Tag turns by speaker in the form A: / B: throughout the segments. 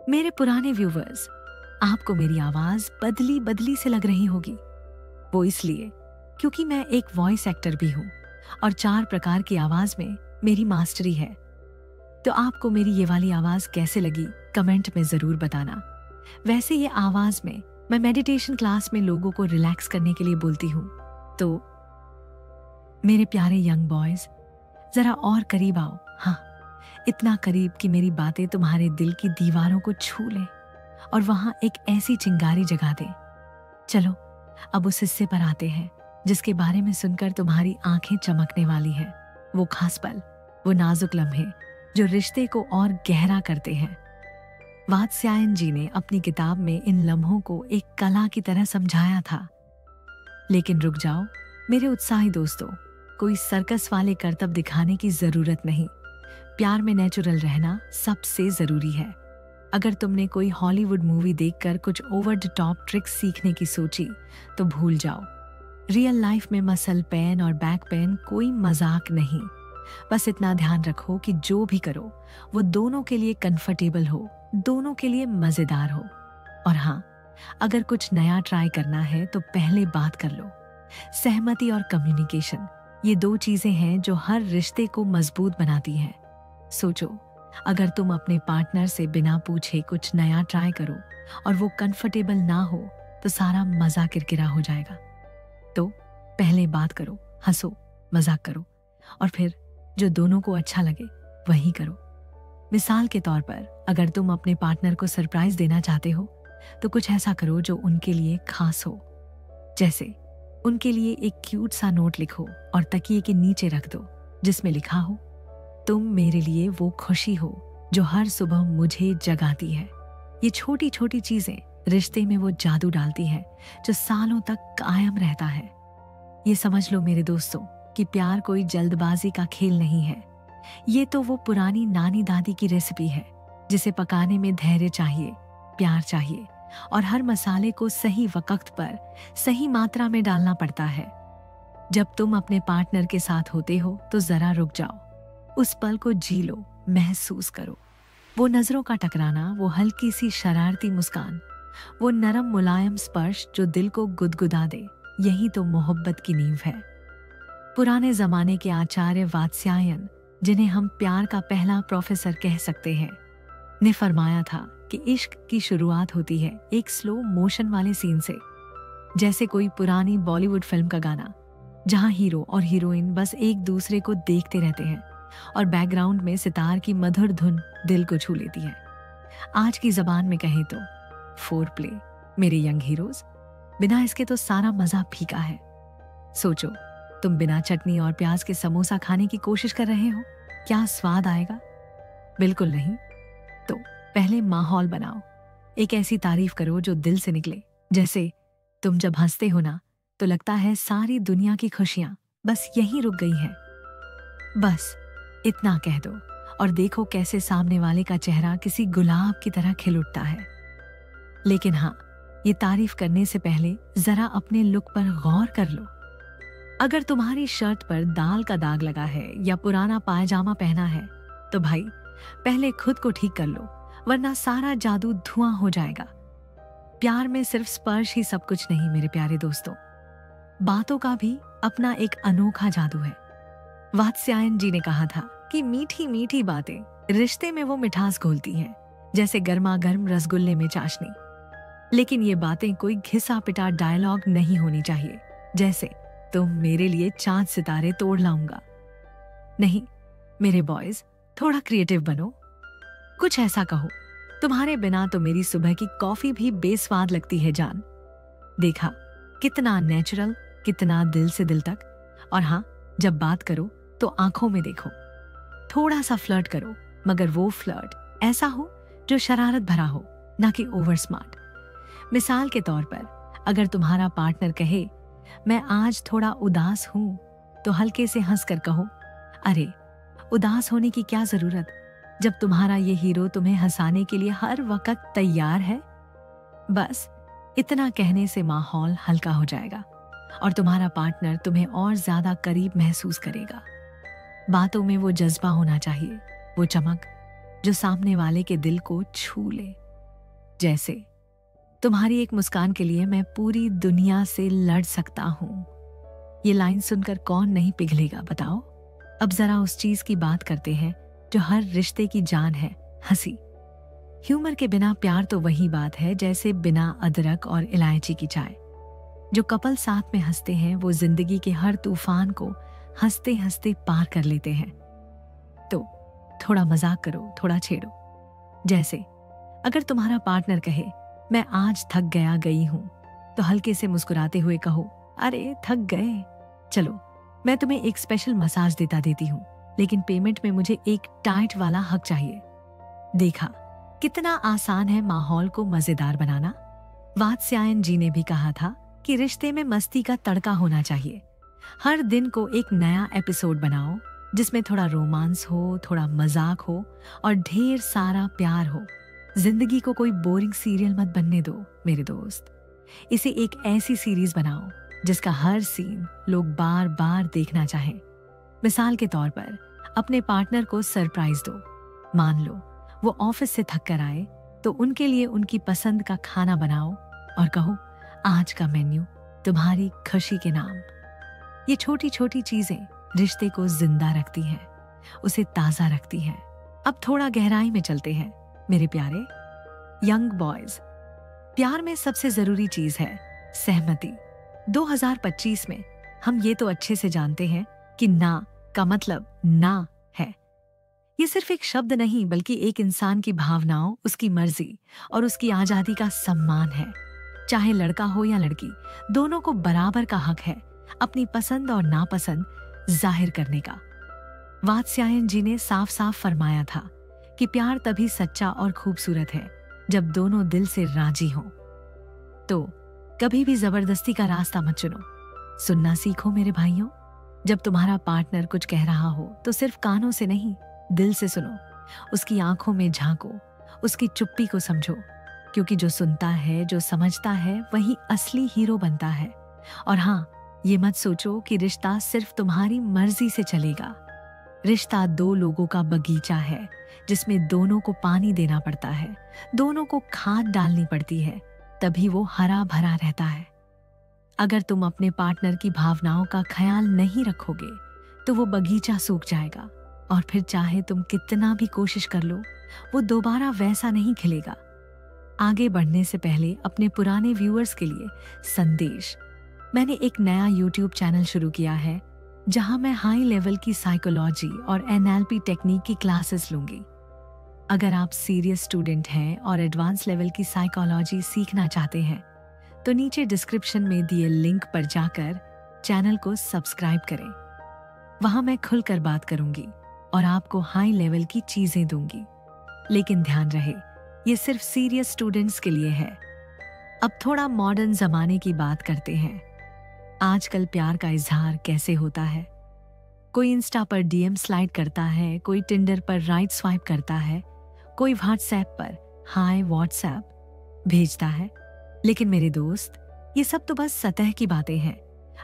A: मेरे पुराने व्यूवर्स, आपको मेरी आवाज बदली बदली से लग रही होगी। वो इसलिए क्योंकि मैं एक वॉइस एक्टर भी हूँ और 4 प्रकार की आवाज में मेरी मास्टरी है। तो आपको मेरी ये वाली आवाज कैसे लगी कमेंट में जरूर बताना। वैसे ये आवाज में मैं मेडिटेशन क्लास में लोगों को रिलैक्स करने के लिए बोलती हूँ। तो मेरे प्यारे यंग बॉयज, जरा और करीब आओ। हाँ, इतना करीब कि मेरी बातें तुम्हारे दिल की दीवारों को छू लें और वहां एक ऐसी चिंगारी जगा दें। चलो अब उस हिस्से पर आते हैं जिसके बारे में सुनकर तुम्हारी आंखें चमकने वाली हैं। वो खास पल, वो नाजुक लम्हे जो रिश्ते को और गहरा करते हैं। वात्स्यायन जी ने अपनी किताब में इन लम्हों को एक कला की तरह समझाया था। लेकिन रुक जाओ मेरे उत्साही दोस्तों, कोई सर्कस वाले करतब दिखाने की जरूरत नहीं। प्यार में नेचुरल रहना सबसे जरूरी है। अगर तुमने कोई हॉलीवुड मूवी देखकर कुछ ओवर द टॉप ट्रिक्स सीखने की सोची तो भूल जाओ। रियल लाइफ में मसल पेन और बैक पेन कोई मजाक नहीं। बस इतना ध्यान रखो कि जो भी करो वो दोनों के लिए कंफर्टेबल हो, दोनों के लिए मजेदार हो। और हाँ, अगर कुछ नया ट्राई करना है तो पहले बात कर लो। सहमति और कम्युनिकेशन, ये 2 चीजें हैं जो हर रिश्ते को मजबूत बनाती हैं। सोचो, अगर तुम अपने पार्टनर से बिना पूछे कुछ नया ट्राई करो और वो कंफर्टेबल ना हो तो सारा मजा किरकिरा हो जाएगा। तो पहले बात करो, हंसो, मजाक करो और फिर जो दोनों को अच्छा लगे वही करो। मिसाल के तौर पर, अगर तुम अपने पार्टनर को सरप्राइज देना चाहते हो तो कुछ ऐसा करो जो उनके लिए खास हो। जैसे उनके लिए एक क्यूट सा नोट लिखो और तकिए के नीचे रख दो जिसमें लिखा हो, तुम मेरे लिए वो खुशी हो जो हर सुबह मुझे जगाती है। ये छोटी छोटी चीजें रिश्ते में वो जादू डालती हैं जो सालों तक कायम रहता है। ये समझ लो मेरे दोस्तों कि प्यार कोई जल्दबाजी का खेल नहीं है। ये तो वो पुरानी नानी दादी की रेसिपी है जिसे पकाने में धैर्य चाहिए, प्यार चाहिए और हर मसाले को सही वक्त पर सही मात्रा में डालना पड़ता है। जब तुम अपने पार्टनर के साथ होते हो तो जरा रुक जाओ, उस पल को जी लो, महसूस करो। वो नजरों का टकराना, वो हल्की सी शरारती मुस्कान, वो नरम मुलायम स्पर्श जो दिल को गुदगुदा दे, यही तो मोहब्बत की नींव है। पुराने जमाने के आचार्य वात्स्यायन, जिन्हें हम प्यार का पहला प्रोफेसर कह सकते हैं, ने फरमाया था कि इश्क की शुरुआत होती है एक स्लो मोशन वाले सीन से, जैसे कोई पुरानी बॉलीवुड फिल्म का गाना जहां हीरो और हीरोइन बस एक दूसरे को देखते रहते हैं और बैकग्राउंड में सितार की मधुर धुन दिल को छू लेती है। आज की जबान में कहें तो फोर प्ले। मेरे यंग हीरोज, बिना इसके तो सारा मजा फीका है। सोचो, तुम बिना चटनी और प्याज के समोसा खाने की कोशिश कर रहे हो, क्या स्वाद आएगा? बिल्कुल नहीं। तो पहले माहौल बनाओ, एक ऐसी तारीफ करो जो दिल से निकले। जैसे तुम जब हंसते हो ना तो लगता है सारी दुनिया की खुशियां बस यहीं रुक गई हैं। बस इतना कह दो और देखो कैसे सामने वाले का चेहरा किसी गुलाब की तरह खिल उठता है। लेकिन हाँ, ये तारीफ करने से पहले जरा अपने लुक पर गौर कर लो। अगर तुम्हारी शर्ट पर दाल का दाग लगा है या पुराना पायजामा पहना है तो भाई पहले खुद को ठीक कर लो, वरना सारा जादू धुआं हो जाएगा। प्यार में सिर्फ स्पर्श ही सब कुछ नहीं मेरे प्यारे दोस्तों, बातों का भी अपना एक अनोखा जादू है। वात्स्यायन जी ने कहा था कि मीठी मीठी बातें रिश्ते में वो मिठास घोलती हैं, जैसे गर्मा गर्म रसगुल्ले में चाशनी। लेकिन ये बातें कोई घिसा पिटा डायलॉग नहीं होनी चाहिए, जैसे तुम मेरे लिए चांद सितारे तोड़ लाऊंगा। नहीं मेरे बॉयज, थोड़ा क्रिएटिव बनो। कुछ ऐसा कहो, तुम्हारे बिना तो मेरी सुबह की कॉफी भी बेस्वाद लगती है जान। देखा कितना नेचुरल, कितना दिल से दिल तक। और हाँ, जब बात करो तो आंखों में देखो, थोड़ा सा फ्लर्ट करो, मगर वो फ्लर्ट ऐसा हो जो शरारत भरा हो, ना कि ओवर स्मार्ट। मिसाल के तौर पर, अगर तुम्हारा पार्टनर कहे मैं आज थोड़ा उदास हूं, तो हल्के से हंसकर कहो, अरे उदास होने की क्या जरूरत, जब तुम्हारा ये हीरो तुम्हें हंसाने के लिए हर वक्त तैयार है। बस इतना कहने से माहौल हल्का हो जाएगा और तुम्हारा पार्टनर तुम्हें और ज्यादा करीब महसूस करेगा। बातों में वो जज्बा होना चाहिए, वो चमक जो सामने वाले के दिल को छू ले। जैसे तुम्हारी एक मुस्कान के लिए मैं पूरी दुनिया से लड़ सकता हूं। ये लाइन सुनकर कौन नहीं पिघलेगा बताओ। अब जरा उस चीज की बात करते हैं जो हर रिश्ते की जान है, हंसी। ह्यूमर के बिना प्यार तो वही बात है जैसे बिना अदरक और इलायची की चाय। जो कपल साथ में हंसते हैं वो जिंदगी के हर तूफान को हंसते हंसते पार कर लेते हैं। तो थोड़ा मजाक करो, थोड़ा छेड़ो। जैसे अगर तुम्हारा पार्टनर कहे मैं आज थक गया गई हूं, तो हल्के से मुस्कुराते हुए कहो अरे थक गए, चलो मैं तुम्हें एक स्पेशल मसाज देती हूं, लेकिन पेमेंट में मुझे एक टाइट वाला हक चाहिए। देखा कितना आसान है माहौल को मजेदार बनाना। वात्स्यायन जी ने भी कहा था कि रिश्ते में मस्ती का तड़का होना चाहिए। हर दिन को एक नया एपिसोड बनाओ जिसमें थोड़ा रोमांस हो, थोड़ा मजाक हो और ढेर सारा प्यार हो। जिंदगी को कोई बोरिंग सीरियल मत बनने दो मेरे दोस्त। इसे एक ऐसी सीरीज बनाओ जिसका हर सीन लोग बार बार देखना चाहें। मिसाल के तौर पर अपने पार्टनर को सरप्राइज दो। मान लो वो ऑफिस से थक कर आए तो उनके लिए उनकी पसंद का खाना बनाओ और कहो आज का मेन्यू तुम्हारी खुशी के नाम। ये छोटी छोटी चीजें रिश्ते को जिंदा रखती हैं, उसे ताजा रखती हैं। अब थोड़ा गहराई में चलते हैं मेरे प्यारे यंग बॉयज। प्यार में सबसे जरूरी चीज है सहमति। 2025 में हम ये तो अच्छे से जानते हैं कि ना का मतलब ना है। ये सिर्फ एक शब्द नहीं बल्कि एक इंसान की भावनाओं, उसकी मर्जी और उसकी आजादी का सम्मान है। चाहे लड़का हो या लड़की, दोनों को बराबर का हक है अपनी पसंद और नापसंद जाहिर करने का। वात्स्यायन जी ने साफ साफ फरमाया था कि प्यार तभी सच्चा और खूबसूरत है जब दोनों दिल से राजी हों। तो कभी भी जबरदस्ती का रास्ता मत चुनो। सुनना सीखो मेरे भाइयों। जब तुम्हारा पार्टनर कुछ कह रहा हो तो सिर्फ कानों से नहीं, दिल से सुनो। उसकी आंखों में झांको, उसकी चुप्पी को समझो, क्योंकि जो सुनता है, जो समझता है, वही असली हीरो बनता है। और हाँ, ये मत सोचो कि रिश्ता सिर्फ तुम्हारी मर्जी से चलेगा। रिश्ता दो लोगों का बगीचा है जिसमें दोनों को पानी देना पड़ता है, दोनों को खाद डालनी पड़ती है, तभी वो हरा भरा रहता है। अगर तुम अपने पार्टनर की भावनाओं का ख्याल नहीं रखोगे तो वो बगीचा सूख जाएगा और फिर चाहे तुम कितना भी कोशिश कर लो, वो दोबारा वैसा नहीं खिलेगा। आगे बढ़ने से पहले अपने पुराने व्यूअर्स के लिए संदेश। मैंने एक नया YouTube चैनल शुरू किया है जहां मैं हाई लेवल की साइकोलॉजी और NLP टेक्निक की क्लासेस लूंगी। अगर आप सीरियस स्टूडेंट हैं और एडवांस लेवल की साइकोलॉजी सीखना चाहते हैं तो नीचे डिस्क्रिप्शन में दिए लिंक पर जाकर चैनल को सब्सक्राइब करें। वहां मैं खुलकर बात करूंगी और आपको हाई लेवल की चीजें दूंगी। लेकिन ध्यान रहे, ये सिर्फ सीरियस स्टूडेंट्स के लिए है। अब थोड़ा मॉडर्न जमाने की बात करते हैं। आजकल प्यार का इजहार कैसे होता है? कोई इंस्टा पर DM स्लाइड करता है, कोई टिंडर पर राइट स्वाइप करता है, कोई व्हाट्सएप पर हाय व्हाट्सएप भेजता है। लेकिन मेरे दोस्त, ये सब तो बस सतह की बातें हैं।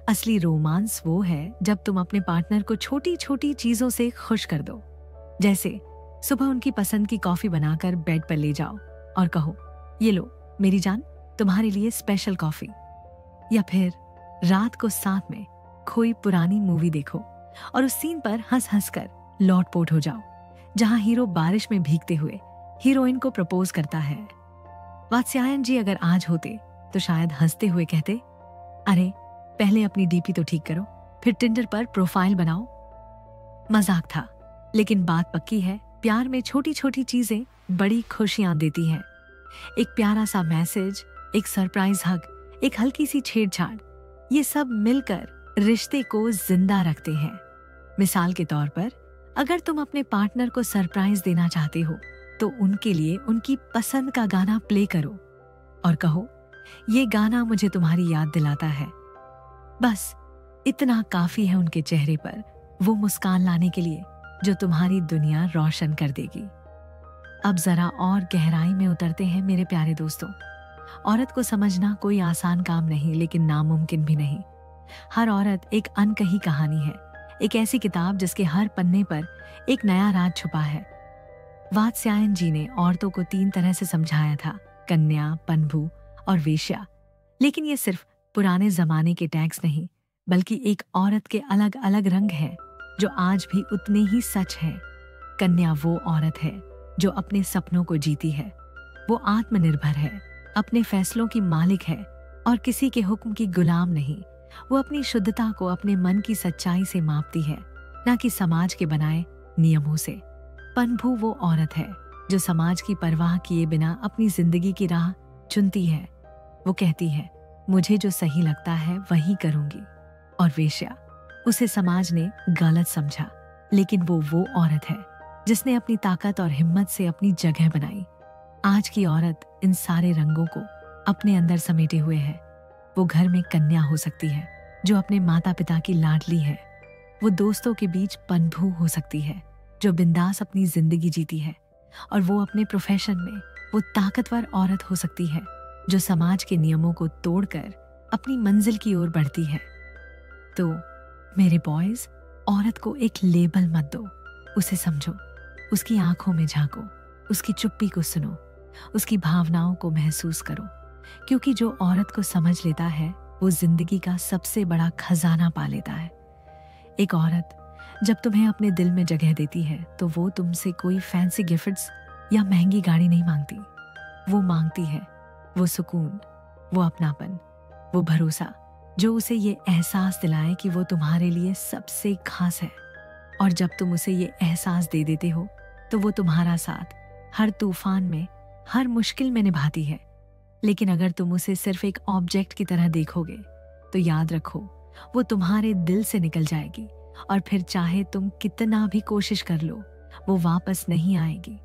A: असली रोमांस वो है जब तुम अपने पार्टनर को छोटी छोटी चीजों से खुश कर दो। जैसे सुबह उनकी पसंद की कॉफी बनाकर बेड पर ले जाओ और कहो ये लो मेरी जान, तुम्हारे लिए स्पेशल कॉफी। या फिर रात को साथ में कोई पुरानी मूवी देखो और उस सीन पर हंस हंस कर लौटपोट हो जाओ जहां हीरो बारिश में भीगते हुए हीरोइन को प्रपोज करता है। वात्स्यायन जी अगर आज होते तो शायद हंसते हुए कहते, अरे पहले अपनी DP तो ठीक करो, फिर टिंडर पर प्रोफाइल बनाओ। मजाक था, लेकिन बात पक्की है। प्यार में छोटी छोटी चीजें बड़ी खुशियां देती हैं। एक प्यारा सा मैसेज, एक सरप्राइज हग, एक हल्की सी छेड़छाड़, ये सब मिलकर रिश्ते को जिंदा रखते हैं। मिसाल के तौर पर अगर तुम अपने पार्टनर को सरप्राइज देना चाहते हो तो उनके लिए उनकी पसंद का गाना प्ले करो और कहो ये गाना मुझे तुम्हारी याद दिलाता है। बस इतना काफी है उनके चेहरे पर वो मुस्कान लाने के लिए जो तुम्हारी दुनिया रोशन कर देगी। अब जरा और गहराई में उतरते हैं मेरे प्यारे दोस्तों। औरत को समझना कोई आसान काम नहीं, लेकिन नामुमकिन भी नहीं। हर औरत एक अनकही कहानी है, एक ऐसी किताब जिसके हर पन्ने पर एक नया राज छुपा है। वात्स्यायन जी ने औरतों को 3 तरह से समझाया था, कन्या, पनभू और वेश्या। लेकिन ये सिर्फ पुराने जमाने के टैग्स नहीं, बल्कि एक औरत के अलग अलग रंग हैं जो आज भी उतने ही सच है। कन्या वो औरत है जो अपने सपनों को जीती है। वो आत्मनिर्भर है, अपने फैसलों की मालिक है और किसी के हुक्म की गुलाम नहीं। वो अपनी शुद्धता को अपने मन की सच्चाई से मापती है, ना कि समाज के बनाए नियमों से। पनभू वो औरत है जो समाज की परवाह किए बिना अपनी जिंदगी की राह चुनती है। वो कहती है, मुझे जो सही लगता है वही करूंगी। और वेश्या, उसे समाज ने गलत समझा, लेकिन वो औरत है जिसने अपनी ताकत और हिम्मत से अपनी जगह बनाई। आज की औरत इन सारे रंगों को अपने अंदर समेटे हुए है। वो घर में कन्या हो सकती है जो अपने माता पिता की लाडली है। वो दोस्तों के बीच पनभू हो सकती है जो बिंदास अपनी जिंदगी जीती है। और वो अपने प्रोफेशन में वो ताकतवर औरत हो सकती है जो समाज के नियमों को तोड़कर अपनी मंजिल की ओर बढ़ती है। तो मेरे बॉयज, औरत को एक लेबल मत दो, उसे समझो, उसकी आंखों में झांको, उसकी चुप्पी को सुनो, उसकी भावनाओं को महसूस करो। क्योंकि जो औरत को समझ लेता है वो जिंदगी का सबसे बड़ा खजाना पा लेता है। एक औरत जब तुम्हें अपने दिल में जगह देती है तो वो तुमसे कोई फैंसी गिफ्ट्स या महंगी गाड़ी नहीं मांगती। वो मांगती है वो सुकून, वो अपनापन, वो भरोसा जो उसे ये एहसास दिलाए कि वो तुम्हारे लिए सबसे खास है। और जब तुम उसे ये एहसास दे देते हो तो वो तुम्हारा साथ हर तूफान में, हर मुश्किल में निभाती है। लेकिन अगर तुम उसे सिर्फ एक ऑब्जेक्ट की तरह देखोगे तो याद रखो, वो तुम्हारे दिल से निकल जाएगी और फिर चाहे तुम कितना भी कोशिश कर लो, वो वापस नहीं आएगी।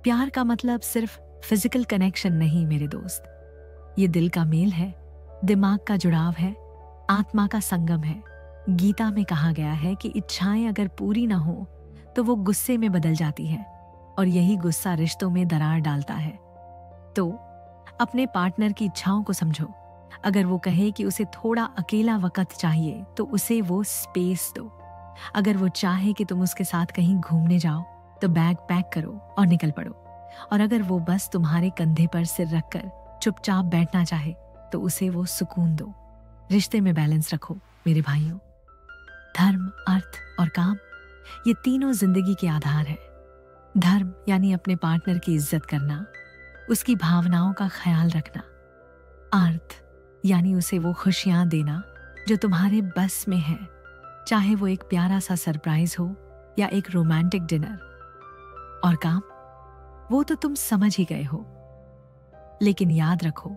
A: प्यार का मतलब सिर्फ फिजिकल कनेक्शन नहीं मेरे दोस्त, ये दिल का मेल है, दिमाग का जुड़ाव है, आत्मा का संगम है। गीता में कहा गया है कि इच्छाएं अगर पूरी ना हो तो वो गुस्से में बदल जाती है और यही गुस्सा रिश्तों में दरार डालता है। तो अपने पार्टनर की इच्छाओं को समझो। अगर वो कहे कि उसे थोड़ा अकेला वक्त चाहिए तो उसे वो स्पेस दो। अगर वो चाहे कि तुम उसके साथ कहीं घूमने जाओ तो बैग पैक करो और निकल पड़ो। और अगर वो बस तुम्हारे कंधे पर सिर रखकर चुपचाप बैठना चाहे तो उसे वो सुकून दो। रिश्ते में बैलेंस रखो मेरे भाइयों। धर्म, अर्थ और काम, ये तीनों जिंदगी के आधार है। धर्म यानी अपने पार्टनर की इज्जत करना, उसकी भावनाओं का ख्याल रखना। अर्थ यानी उसे वो खुशियां देना जो तुम्हारे बस में है, चाहे वो एक प्यारा सा सरप्राइज हो या एक रोमांटिक डिनर। और काम, वो तो तुम समझ ही गए हो। लेकिन याद रखो,